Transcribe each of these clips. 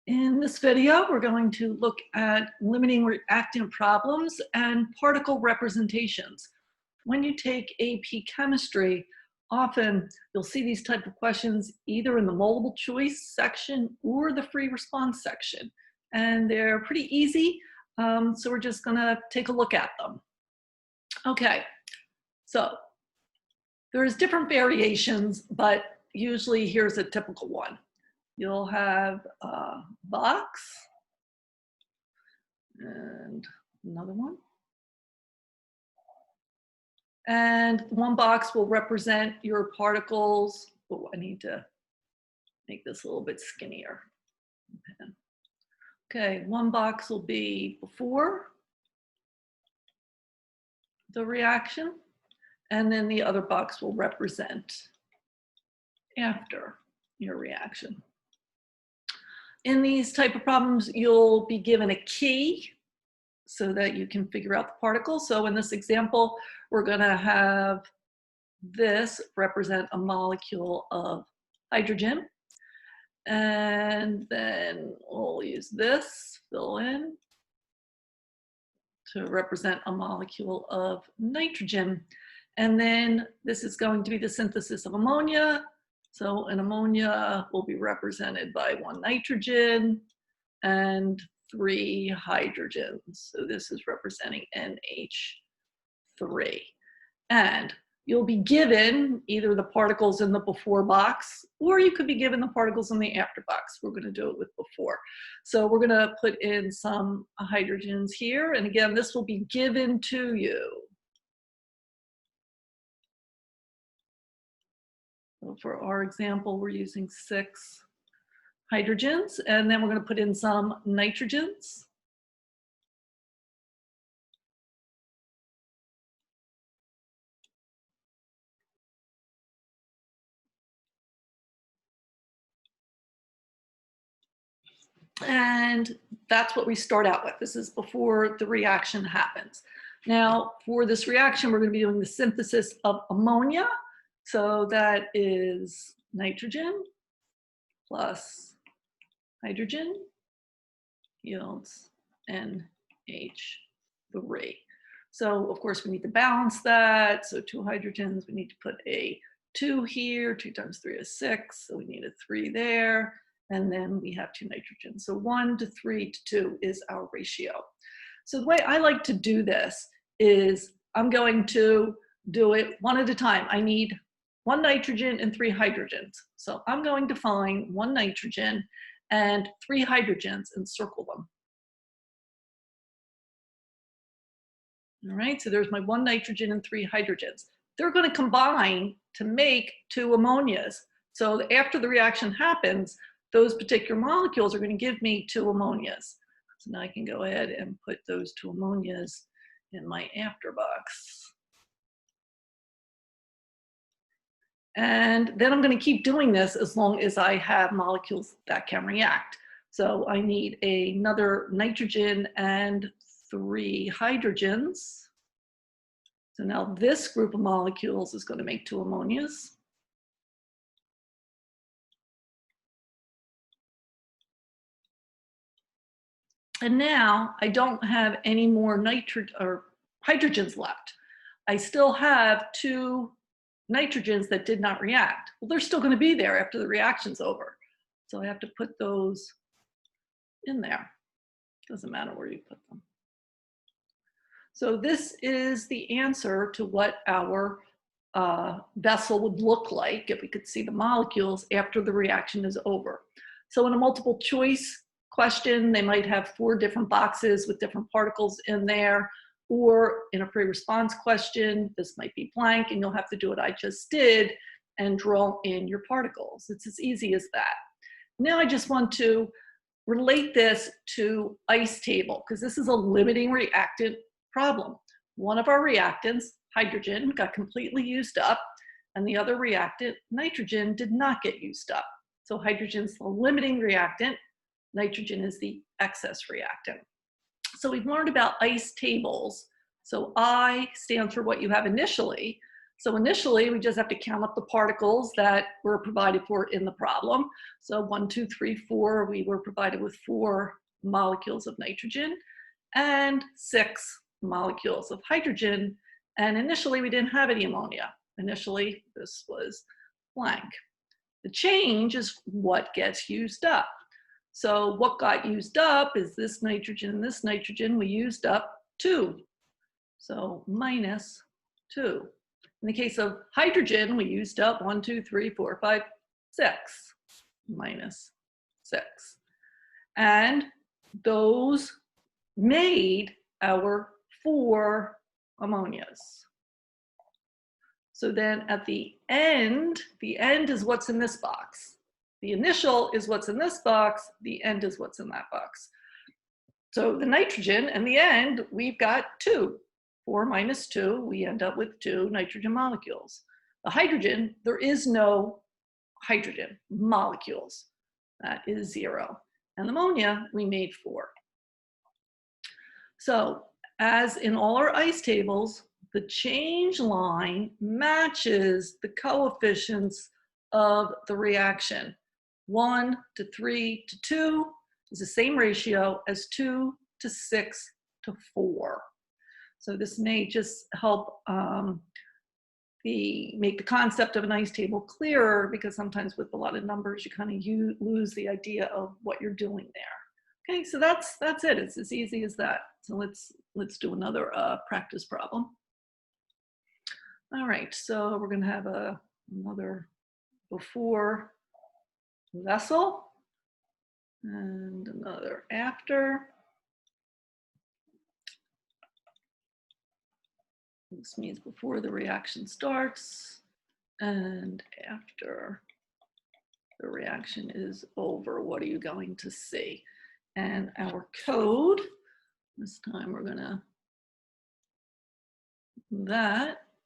In this video, we're going to look at limiting reactant problems and particle representations. When you take AP chemistry, often you'll see these type of questions either in the multiple choice section or the free response section. And they're pretty easy, so we're just gonna take a look at them. Okay, so there's different variations, but usually here's a typical one. You'll have a box and another one. And one box will represent your particles. Oh, I need to make this a little bit skinnier. Okay, one box will be before the reaction, and then the other box will represent after your reaction. In these type of problems, you'll be given a key so that you can figure out the particle. So in this example, we're gonna have this represent a molecule of hydrogen. And then we'll use this, fill in, to represent a molecule of nitrogen. And then this is going to be the synthesis of ammonia. So an ammonia will be represented by one nitrogen and 3 hydrogens. So this is representing NH3. And you'll be given either the particles in the before box, or you could be given the particles in the after box. We're going to do it with before. So we're going to put in some hydrogens here. And again, this will be given to you. So for our example, we're using 6 hydrogens, and then we're going to put in some nitrogens. And that's what we start out with. This is before the reaction happens. Now, for this reaction, we're going to be doing the synthesis of ammonia. So that is nitrogen plus hydrogen yields NH3. So of course we need to balance that. So 2 hydrogens, we need to put a 2 here. 2 times 3 is 6. So we need a 3 there. And then we have 2 nitrogens. So 1 to 3 to 2 is our ratio. So the way I like to do this is I'm going to do it one at a time. I need 1 nitrogen and 3 hydrogens. So I'm going to find 1 nitrogen and 3 hydrogens and circle them. All right, so there's my 1 nitrogen and 3 hydrogens. They're going to combine to make 2 ammonias. So after the reaction happens, those particular molecules are going to give me 2 ammonias. So now I can go ahead and put those 2 ammonias in my after box. And then I'm going to keep doing this as long as I have molecules that can react. So I need another nitrogen and 3 hydrogens. So now this group of molecules is going to make 2 ammonias. And now I don't have any more hydrogens left. I still have 2 nitrogens that did not react. Well, they're still going to be there after the reaction's over. So I have to put those in there. Doesn't matter where you put them. So this is the answer to what our vessel would look like if we could see the molecules after the reaction is over. So in a multiple choice question, they might have 4 different boxes with different particles in there. Or in a pre-response question, this might be blank, and you'll have to do what I just did and draw in your particles. It's as easy as that. Now I just want to relate this to ice table, because this is a limiting reactant problem. One of our reactants, hydrogen, got completely used up, and the other reactant, nitrogen, did not get used up. So hydrogen is the limiting reactant, nitrogen is the excess reactant. So we've learned about ice tables. So I stands for what you have initially. So initially, we just have to count up the particles that were provided for in the problem. So 1, 2, 3, 4, we were provided with 4 molecules of nitrogen and 6 molecules of hydrogen. And initially, we didn't have any ammonia. Initially, this was blank. The change is what gets used up. So what got used up is this nitrogen and this nitrogen. We used up 2. So minus 2. In the case of hydrogen, we used up 1, 2, 3, 4, 5, 6, minus 6. And those made our 4 ammonias. So then at the end is what's in this box. The initial is what's in this box, the end is what's in that box. So the nitrogen and the end, we've got 2. 4 minus 2, we end up with 2 nitrogen molecules. The hydrogen, there is no hydrogen molecules. That is 0. And ammonia, we made 4. So as in all our ice tables, the change line matches the coefficients of the reaction. 1 to 3 to 2 is the same ratio as 2 to 6 to 4. So this may just help make the concept of an ice table clearer, because sometimes with a lot of numbers, you kind of lose the idea of what you're doing there. Okay, so that's it. It's as easy as that. So let's do another practice problem. All right, so we're going to have another before vessel and another after. This means before the reaction starts and after the reaction is over. What are you going to see? And our code, this time we're gonna,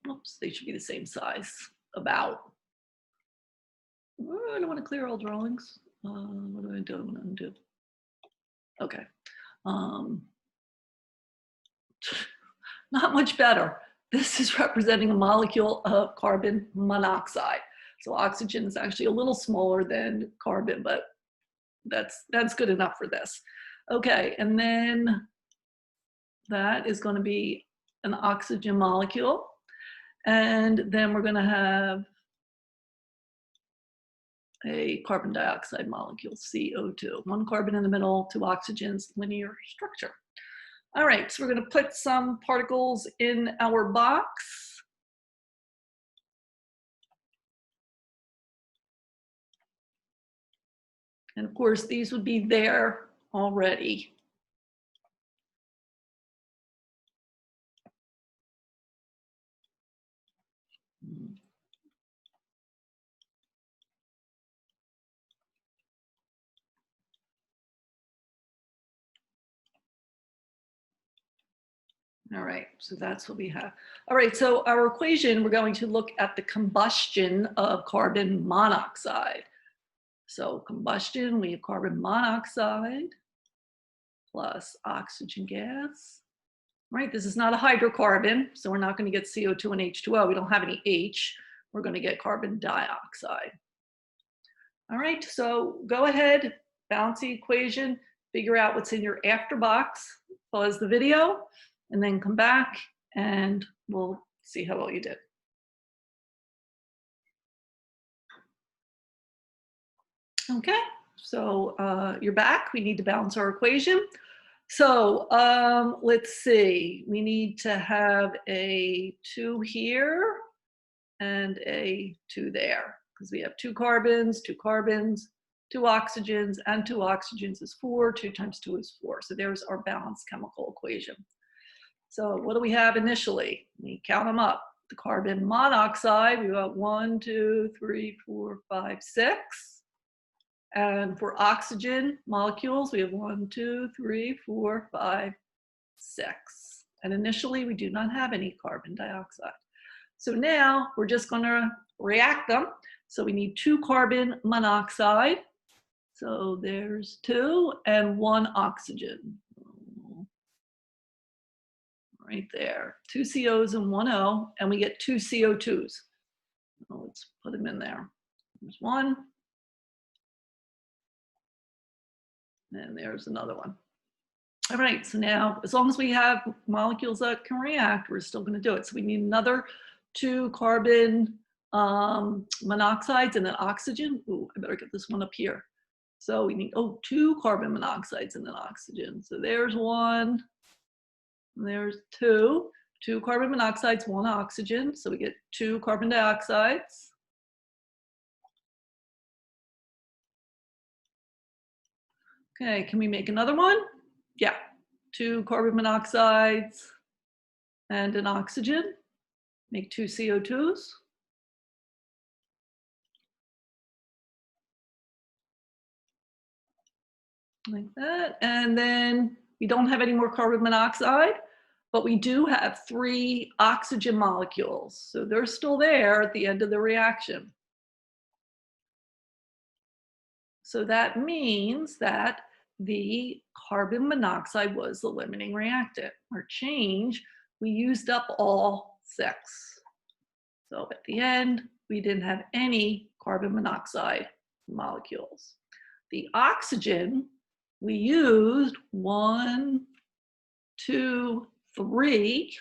oops, they should be the same size, about. I don't want to clear all drawings. What do I do? I'm gonna undo. Okay. Not much better. This is representing a molecule of carbon monoxide. So oxygen is actually a little smaller than carbon, but that's good enough for this. Okay, and then that is going to be an oxygen molecule. And then we're going to have a carbon dioxide molecule, CO2. 1 carbon in the middle, 2 oxygens, linear structure. All right, so we're going to put some particles in our box. And of course, these would be there already. All right, so that's what we have. All right, so our equation, we're going to look at the combustion of carbon monoxide. So combustion, we have carbon monoxide plus oxygen gas. All right, this is not a hydrocarbon, so we're not going to get CO2 and H2O. We don't have any H. We're going to get carbon dioxide. All right, so go ahead, balance the equation, figure out what's in your after box, pause the video, and then come back and we'll see how well you did. Okay, so you're back. We need to balance our equation. So let's see. We need to have a 2 here and a 2 there, because we have 2 carbons, 2 oxygens, and 2 oxygens is 4. 2 times 2 is 4. So there's our balanced chemical equation. So what do we have initially? We count them up. The carbon monoxide, we got 1, 2, 3, 4, 5, 6. And for oxygen molecules, we have 1, 2, 3, 4, 5, 6. And initially, we do not have any carbon dioxide. So now we're just going to react them. So we need 2 carbon monoxide. So there's 2 and 1 oxygen. right there. 2 COs and 1 O, and we get 2 CO2s. So let's put them in there. There's one. And there's another one. All right, so now as long as we have molecules that can react, we're still going to do it. So we need another 2 carbon monoxides and then oxygen. Ooh, I better get this one up here. So we need, 2 carbon monoxides and then oxygen. So there's 1, there's 2. 2 carbon monoxides, 1 oxygen. So we get 2 carbon dioxides. Okay, can we make another one? Yeah, 2 carbon monoxides and an oxygen. Make 2 CO2s. Like that. And then we don't have any more carbon monoxide, but we do have 3 oxygen molecules. So they're still there at the end of the reaction. So that means that the carbon monoxide was the limiting reactant. Our change, we used up all 6. So at the end, we didn't have any carbon monoxide molecules. The oxygen, we used 1, 2, 3.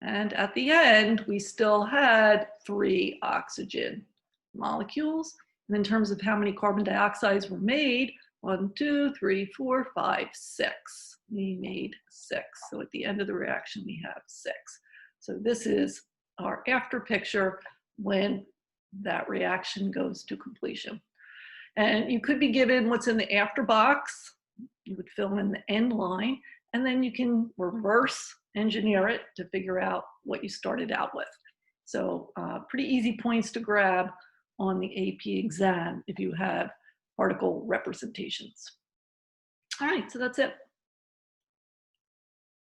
And at the end, we still had 3 oxygen molecules. And in terms of how many carbon dioxides were made, 1, 2, 3, 4, 5, 6. We made 6. So at the end of the reaction, we have 6. So this is our after picture when that reaction goes to completion. And you could be given what's in the after box. You would fill in the end line, and then you can reverse engineer it to figure out what you started out with. So pretty easy points to grab on the AP exam if you have particle representations. All right, so that's it.